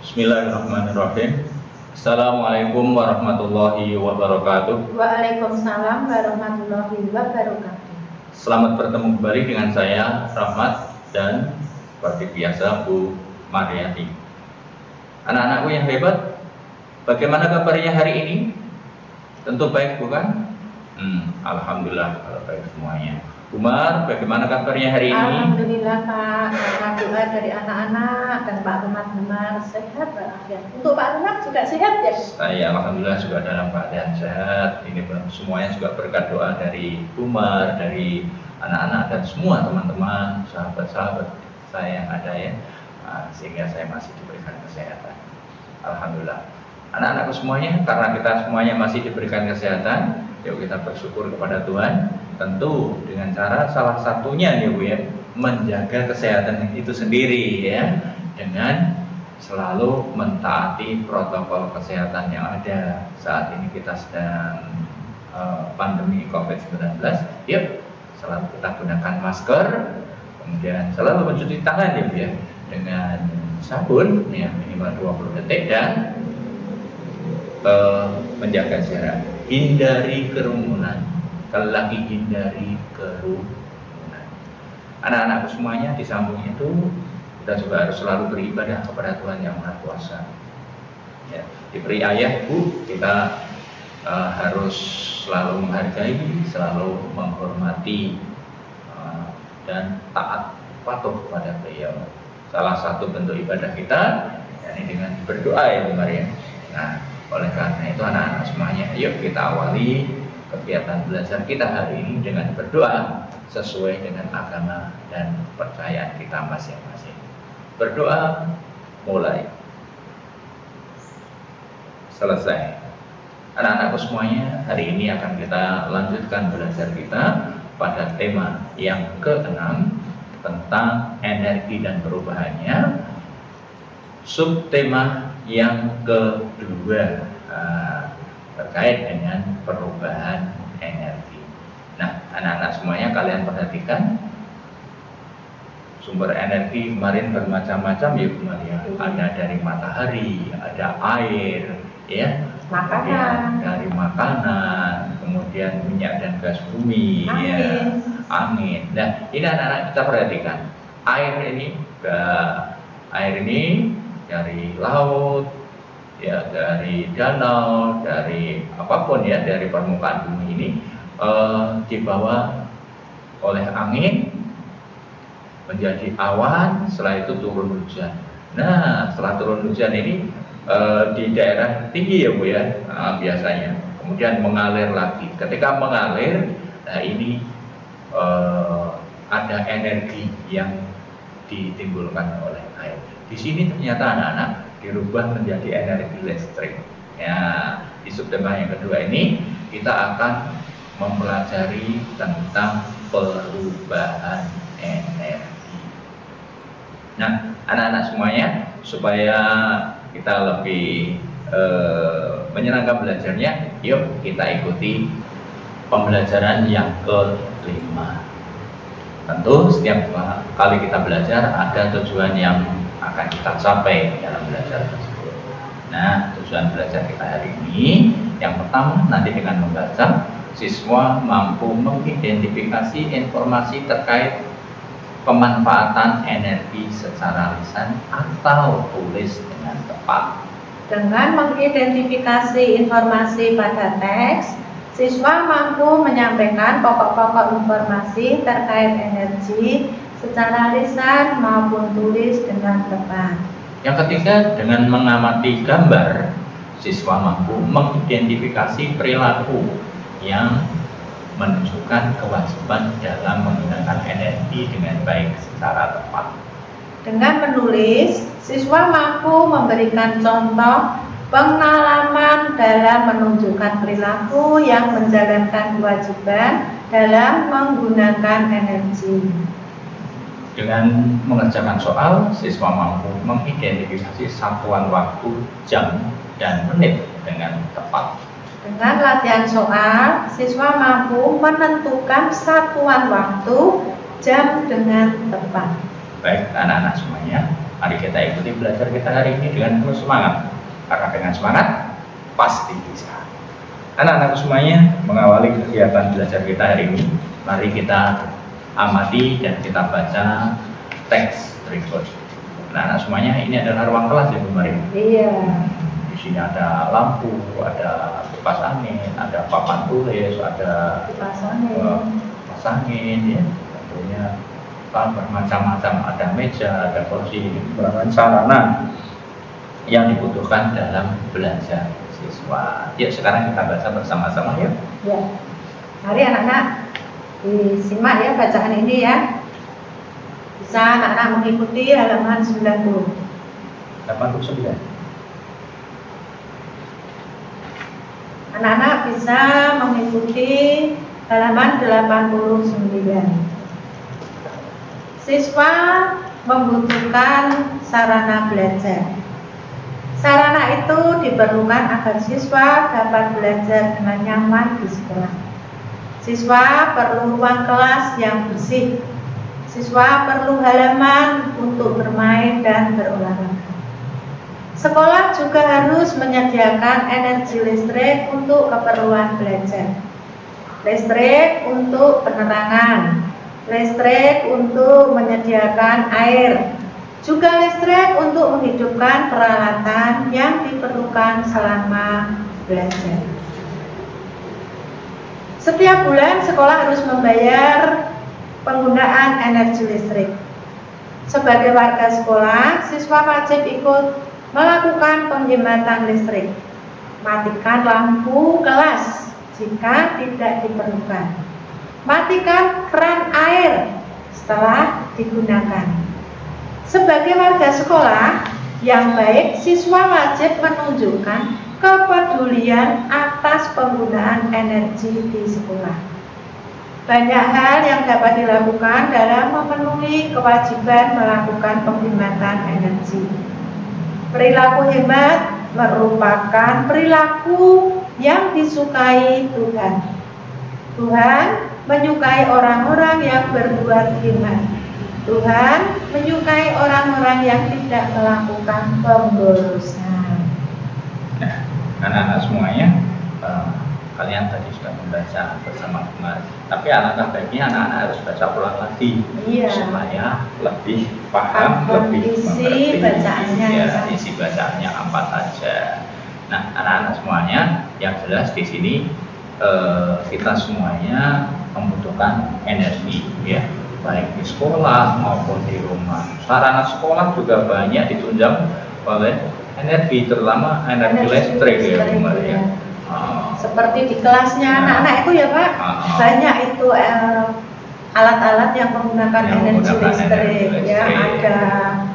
Bismillahirrahmanirrahim. Assalamualaikum warahmatullahi wabarakatuh. Waalaikumsalam warahmatullahi wabarakatuh. Selamat bertemu kembali dengan saya Rahmat dan seperti biasa Bu Mariati. Anak-anakku yang hebat, bagaimana kabarnya hari ini? Tentu baik bukan? Alhamdulillah kalau baik semuanya. Umar, bagaimana kabarnya hari ini? Alhamdulillah Pak, karena doa dari anak-anak dan Pak Rumah sehat walafiat. Untuk Pak Rumah juga sehat ya? Saya alhamdulillah juga dalam keadaan sehat. Ini semuanya juga berkat doa dari Umar, dari anak-anak dan semua teman-teman, sahabat-sahabat saya yang ada ya, sehingga saya masih diberikan kesehatan. Alhamdulillah. Anak-anakku semuanya, karena kita semuanya masih diberikan kesehatan, yuk kita bersyukur kepada Tuhan. Tentu dengan cara salah satunya ya Bu ya, menjaga kesehatan itu sendiri ya, dengan selalu mentaati protokol kesehatan yang ada. Saat ini kita sedang pandemi COVID-19, yuk selalu kita gunakan masker, kemudian selalu mencuci tangan ya Bu ya, dengan sabun ya minimal 20 detik dan menjaga jarak, hindari kerumunan. Sekali lagi hindari kerumunan. Anak-anakku semuanya di samping itu kita juga harus selalu beribadah kepada Tuhan Yang Maha Kuasa. Ya, diberi ayah Bu, kita harus selalu menghargai, selalu menghormati dan taat patuh kepada beliau. Salah satu bentuk ibadah kita yakni dengan berdoa ya Bu Maria. Nah, oleh karena itu anak-anak semuanya, yuk kita awali kegiatan belajar kita hari ini dengan berdoa sesuai dengan agama dan kepercayaan kita masing-masing. Berdoa mulai. Selesai. Anak-anakku semuanya, hari ini akan kita lanjutkan belajar kita pada tema yang ke-6 tentang energi dan perubahannya. Subtema yang kedua terkait dengan perubahan energi. Nah, anak-anak semuanya kalian perhatikan, sumber energi kemarin bermacam-macam ya Bu Maria. Ada dari matahari, ada air, ya, makanan, dari makanan, kemudian minyak dan gas bumi, angin. Ya, angin. Nah, ini anak-anak kita perhatikan. Air ini dari laut, ya, dari danau, dari apapun ya, dari permukaan bumi ini dibawa oleh angin menjadi awan, setelah itu turun hujan. Nah, setelah turun hujan ini di daerah tinggi ya Bu ya, biasanya kemudian mengalir lagi. Ketika mengalir, nah ini ada energi yang ditimbulkan oleh air. Di sini ternyata anak-anak dirubah menjadi energi listrik. Ya, di subtema yang kedua ini kita akan mempelajari tentang perubahan energi. Nah, anak-anak semuanya, supaya kita lebih menyenangkan belajarnya, yuk kita ikuti pembelajaran yang kelima. Tentu setiap kali kita belajar ada tujuan yang akan kita capai dalam belajar tersebut. Nah, tujuan belajar kita hari ini yang pertama, nanti dengan membaca, siswa mampu mengidentifikasi informasi terkait pemanfaatan energi secara lisan atau tulis dengan tepat. Dengan mengidentifikasi informasi pada teks, siswa mampu menyampaikan pokok-pokok informasi terkait energi secara lisan maupun tulis dengan tepat. Yang ketiga, dengan mengamati gambar, siswa mampu mengidentifikasi perilaku yang menunjukkan kewajiban dalam menggunakan energi dengan baik secara tepat. Dengan menulis, siswa mampu memberikan contoh pengalaman dalam menunjukkan perilaku yang menjalankan kewajiban dalam menggunakan energi. Dengan mengerjakan soal, siswa mampu mengidentifikasi satuan waktu, jam, dan menit dengan tepat. Dengan latihan soal, siswa mampu menentukan satuan waktu, jam dengan tepat. Baik anak-anak semuanya, mari kita ikuti belajar kita hari ini dengan penuh semangat. Karena dengan semangat pasti bisa. Anak-anak semuanya, mengawali kegiatan belajar kita hari ini, mari kita amati dan kita baca teks berikut. Anak-anak semuanya, ini adalah ruang kelas ya Bu Maria? Iya. Di sini ada lampu, ada kipas angin, ada papan tulis, ada Kipas angin, ya. Tentunya bermacam-macam, ada meja, ada kursi, merupakan sarana yang dibutuhkan dalam belajar siswa. Yuk sekarang kita baca bersama-sama ya. Ya. Mari anak-anak disimak ya bacaan ini ya. Bisa anak-anak mengikuti halaman 90. 89. Anak-anak bisa mengikuti halaman 89. Siswa membutuhkan sarana belajar. Sarana itu diperlukan agar siswa dapat belajar dengan nyaman di sekolah. Siswa perlu ruang kelas yang bersih. Siswa perlu halaman untuk bermain dan berolahraga. Sekolah juga harus menyediakan energi listrik untuk keperluan belajar. Listrik untuk penerangan, listrik untuk menyediakan air, juga listrik untuk menghidupkan peralatan yang diperlukan selama belajar. Setiap bulan sekolah harus membayar penggunaan energi listrik. Sebagai warga sekolah, siswa wajib ikut melakukan penghematan listrik. Matikan lampu kelas jika tidak diperlukan. Matikan keran air setelah digunakan. Sebagai warga sekolah yang baik, siswa wajib menunjukkan kepedulian atas penggunaan energi di sekolah. Banyak hal yang dapat dilakukan dalam memenuhi kewajiban melakukan penghematan energi. Perilaku hemat merupakan perilaku yang disukai Tuhan. Tuhan menyukai orang-orang yang berbuat hemat. Tuhan menyukai orang-orang yang tidak melakukan pemborosan. Nah, anak-anak semuanya, kalian tadi sudah membaca bersama kemarin. Tapi alangkah baiknya anak-anak harus baca ulang lagi, supaya lebih paham, lebih isi bacaannya. Ya, isi bacaannya apa saja. Nah, anak-anak semuanya, yang jelas di sini kita semuanya membutuhkan energi, ya, baik di sekolah maupun di rumah. Sarana sekolah juga banyak ditunjang oleh energi, terutama energi listrik ya, Bu Maria. Seperti di kelasnya anak-anak itu ya Pak, banyak itu alat-alat yang menggunakan energi listrik. Ya, ada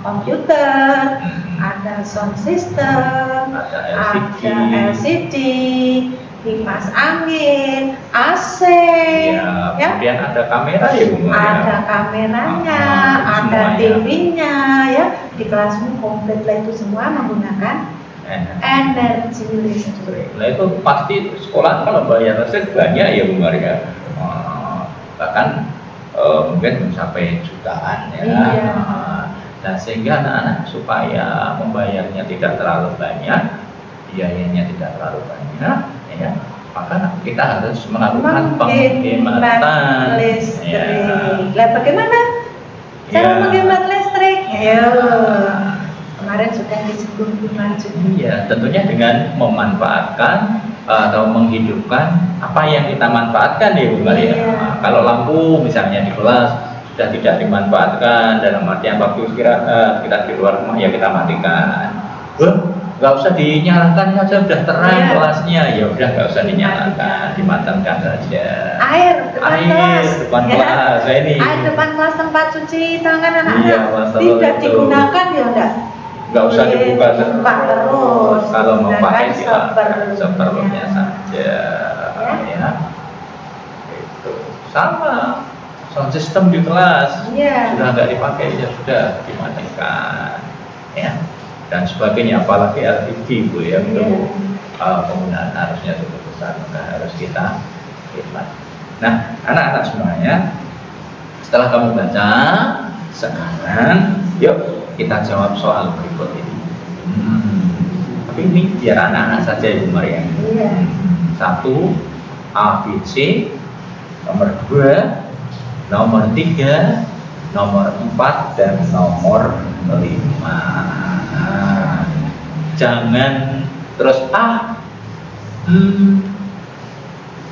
komputer, ada sound system, ada LCD, kipas angin, AC, ya, kemudian ada kamera ya Bu Maria. Ada kameranya, ada TV-nya, ya. Di kelasmu komplit lah, itu semua menggunakan energi listrik. Nah itu pasti sekolah kalau bayar listrik banyak ya Bu Maria. Bahkan mungkin mencapai jutaan ya. Iya. Nah sehingga anak-anak supaya membayarnya tidak terlalu banyak, biayanya tidak terlalu banyak, ya, maka kita harus melakukan penghematan listrik. Ya. Lah bagaimana cara menghemat listrik? Ayo. Kemarin sudah disebut juga. Iya, tentunya dengan memanfaatkan atau menghidupkan apa yang kita manfaatkan ya Bu Maria. Nah, kalau lampu misalnya di kelas sudah tidak dimanfaatkan, dalam artian waktu kita di luar rumah ya kita matikan. Nggak usah dinyalakan saja, sudah terang kelasnya, ya udah nggak usah dinyalakan, dimatangkan saja. Air depan kelas, ini. Air depan kelas tempat cuci tangan anak-anak, iya, tidak digunakan ya enggak? Nggak usah dibuka terus. Kalau mau pakai seperlunya saja, ya. Itu sama. Sound system di kelas sudah nggak dipakai ya sudah dimatikan, ya. Dan sebagainya, apalagi LCD Bu ya, itu penggunaan arusnya cukup besar, maka harus kita hemat. Nah, anak-anak semuanya, setelah kamu baca, Sekarang yuk kita jawab soal berikut ini. Tapi ini biar anak-anak saja Ibu Maria. Iya. 1 A, B, C, nomor 2, nomor 3, nomor 4, dan nomor 5. Jangan terus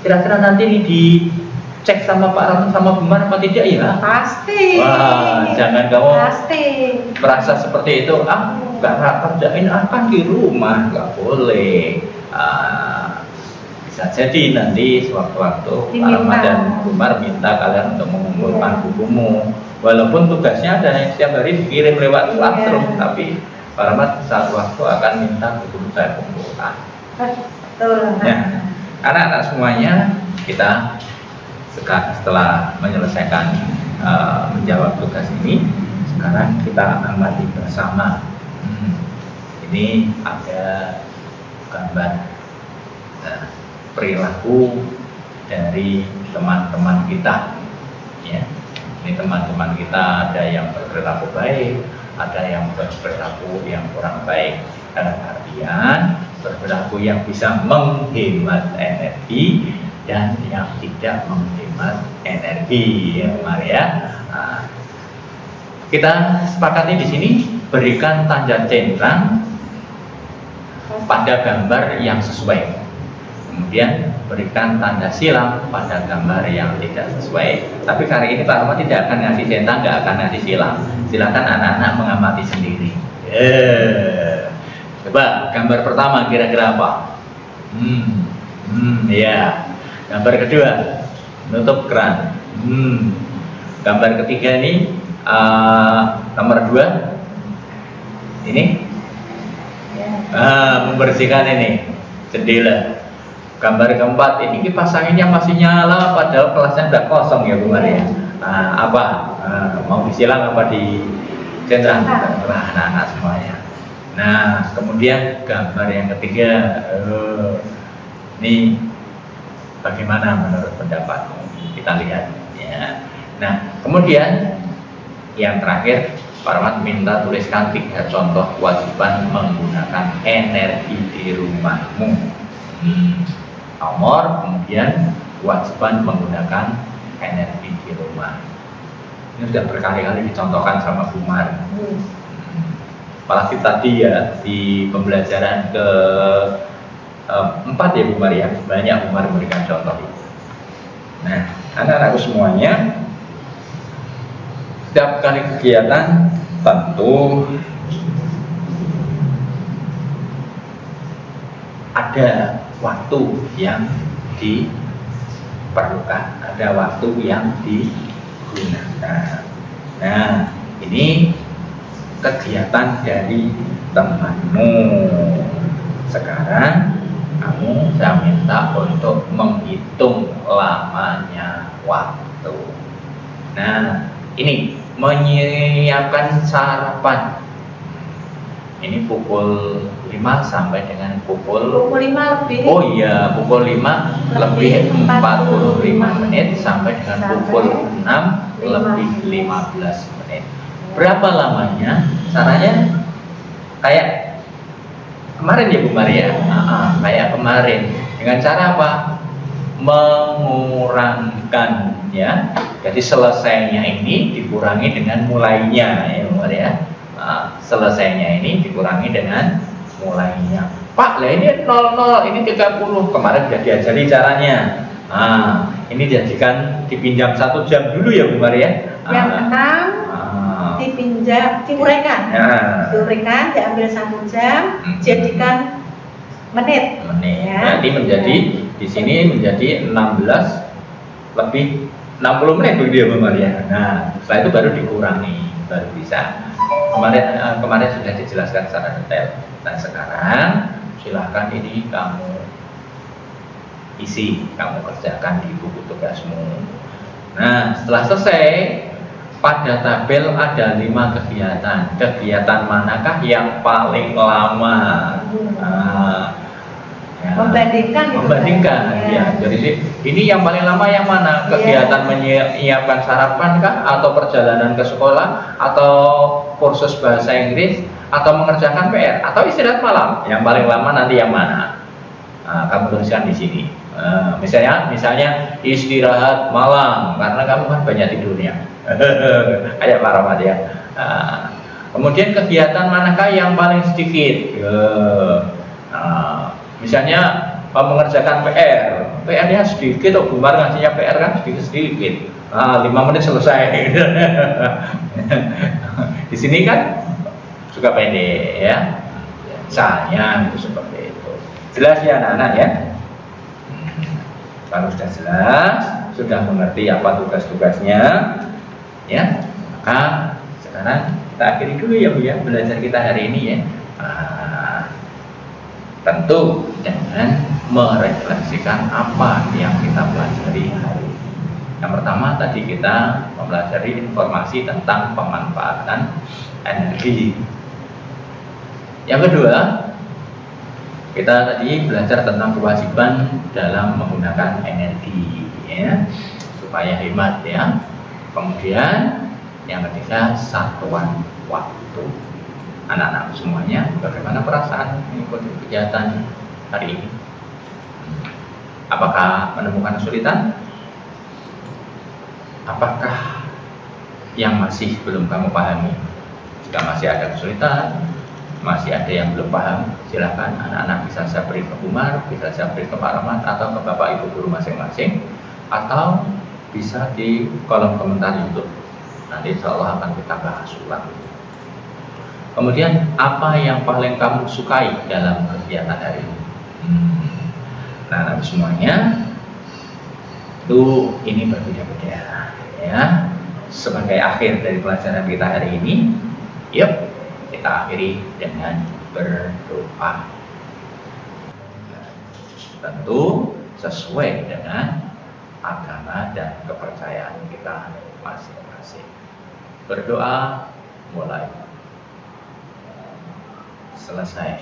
kira-kira nanti ini dicek sama Pak Ratu sama Bu Mar apa tidak ya? Pasti. Wah, jangan kamu Pasti. merasa seperti itu. Nggak kerjain akan di rumah, nggak boleh. Bisa jadi nanti sewaktu-waktu Pak Rahmat dan Bu Mar minta kalian untuk mengumpulkan bukumu. Walaupun tugasnya ada yang setiap hari dikirim lewat classroom, tapi Pak Rahmat saat waktu akan minta buku saya kumpulkan. Betul. Ya, anak-anak semuanya kita setelah menyelesaikan menjawab tugas ini, sekarang kita amati bersama. Ini ada gambar perilaku dari teman-teman kita. Ya, ini teman-teman kita ada yang berperilaku baik, ada yang berperilaku yang kurang baik. Dalam artian berperilaku yang bisa menghemat energi dan yang tidak menghemat energi, ya Maria. Kita sepakati di sini berikan tanda centang pada gambar yang sesuai. Kemudian berikan tanda silang pada gambar yang tidak sesuai. Tapi kali ini Pak Rahmat tidak akan ngasih centang, nggak akan ngasih silang. Silakan anak-anak mengamati sendiri. Coba gambar pertama kira-kira apa? Ya. Gambar kedua, nutup keran. Gambar ketiga ini nomor 2 ini membersihkan ini jendela. Gambar keempat ini kipas anginnya masih nyala padahal kelasnya udah kosong ya Bu Maria. Mau disilang apa di centang? Anak-anak semuanya. Nah, kemudian gambar yang ketiga, ini bagaimana menurut pendapatmu? Kita lihat ya. Nah, kemudian yang terakhir Pak Rahmat minta tuliskan 3 contoh kewajiban menggunakan energi di rumahmu. Nomor, kemudian kewajiban menggunakan energi di rumah. Ini sudah berkali-kali dicontohkan sama Bu Mar. Apalagi tadi ya di pembelajaran ke 4 ya Bu Mar ya, banyak Bu Mar memberikan contoh itu. Nah, anak-anakku semuanya, setiap kali kegiatan tentu ada waktu yang diperlukan, ada waktu yang digunakan. Nah, ini kegiatan dari temanmu. Sekarang kamu saya minta untuk menghitung lamanya waktu. Nah, ini menyiapkan sarapan. Ini pukul 5 sampai dengan pukul 5 lebih. Oh iya, pukul 5 lebih 45 menit sampai dengan pukul 6 lebih 15 menit. Berapa lamanya? Caranya kayak kemarin ya Bu Maria. Kayak kemarin. Dengan cara apa? Mengurangkan ya. Jadi selesainya ini dikurangi dengan mulainya ya Bu Maria. Selesainya ini dikurangi dengan mulainya. Pak, lah ini 00, ini 30. Kemarin sudah diajari caranya. Ini dijadikan dipinjam 1 jam dulu ya Bu Maria. Yang 6 dipinjam, diuraikan. Diuraikan, diambil 1 jam, jadikan menit. Ya. Jadi menjadi di sini menjadi 16 lebih 60 menit begitu ya Bu Maria. Nah, setelah itu baru dikurangi, baru bisa. Kemarin sudah dijelaskan secara detail. Nah, sekarang silahkan ini kamu isi, kamu kerjakan di buku tugasmu. Nah, setelah selesai, pada tabel ada 5 kegiatan. Kegiatan manakah yang paling lama? Ya. Membandingkan gitu. Membandingkan, ya. Jadi ini yang paling lama yang mana? Kegiatan menyiapkan sarapan kah? Atau perjalanan ke sekolah? Atau kursus bahasa Inggris? Atau mengerjakan PR? Atau istirahat malam? Yang paling lama nanti yang mana? Nah, kamu tuliskan di sini. Misalnya istirahat malam karena kamu kan banyak tidurnya. Kayak Pak Rahmat ya. Kemudian kegiatan manakah yang paling sedikit? Misalnya mengerjakan PR, PR-nya sedikit, Gemar ngasihnya PR kan sedikit-sedikit. 5 menit selesai. Di sini kan juga pendek ya. Misalnya itu seperti itu. Jelas ya anak-anak ya? Kalau sudah jelas, sudah mengerti apa tugas-tugasnya, ya, maka sekarang kita akhiri dulu ya Bu ya, belajar kita hari ini ya. Tentu jangan merefleksikan apa yang kita pelajari hari ini. Yang pertama tadi kita mempelajari informasi tentang pemanfaatan energi. Yang kedua, kita tadi belajar tentang kewajiban dalam menggunakan energi ya, supaya hemat ya. Kemudian yang ketiga, satuan waktu. Anak-anak semuanya bagaimana perasaan mengikuti kegiatan hari ini? Apakah menemukan kesulitan? Apakah yang masih belum kamu pahami? Jika masih ada kesulitan, masih ada yang belum paham, silakan anak-anak bisa saya beri ke Umar, bisa saya beri ke Pak Rahmat atau ke Bapak Ibu guru masing-masing, atau bisa di kolom komentar YouTube. Nanti insya Allah akan kita bahas ulang. Kemudian apa yang paling kamu sukai dalam kegiatan hari ini? Nah, semuanya itu ini berbeda-beda ya. Sebagai akhir dari pelajaran kita hari ini, yuk kita akhiri dengan berdoa. Tentu sesuai dengan agama dan kepercayaan kita masing-masing. Berdoa mulai. Selesai.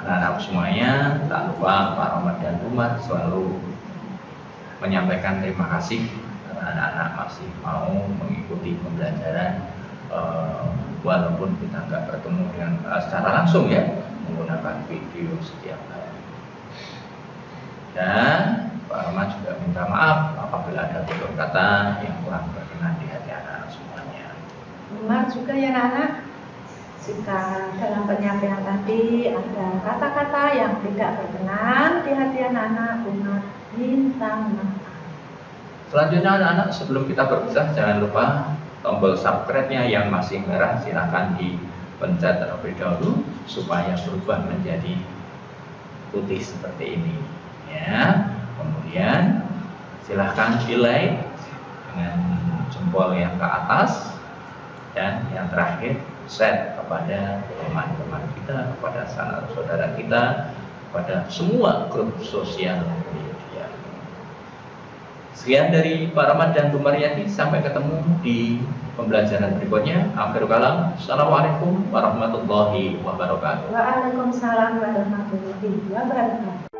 Anak-anak semuanya, tak lupa Pak Rahmat dan Umar selalu menyampaikan terima kasih karena anak-anak masih mau mengikuti pembelajaran walaupun kita nggak bertemu dengan secara langsung ya, menggunakan video setiap hari. Dan Pak Rahmat juga minta maaf apabila ada tutur kata yang kurang berkenan di hati anak-anak semuanya. Umar juga ya anak-anak, jika dalam penyampaian tadi ada kata-kata yang tidak berkenan di hati anak-anak, Umar minta maaf. Selanjutnya anak-anak, sebelum kita berpisah jangan lupa tombol subscribe-nya yang masih merah silahkan dipencet terlebih dahulu supaya berubah menjadi putih seperti ini ya. Kemudian silahkan di like dengan jempol yang ke atas, dan yang terakhir share kepada teman-teman kita, kepada saudara kita, kepada semua grup sosial media. Sekian dari Pak Rahmat dan Bu Maryati, sampai ketemu di pembelajaran berikutnya. Akhirul kalam, assalamualaikum warahmatullahi wabarakatuh. Waalaikumsalam warahmatullahi wabarakatuh.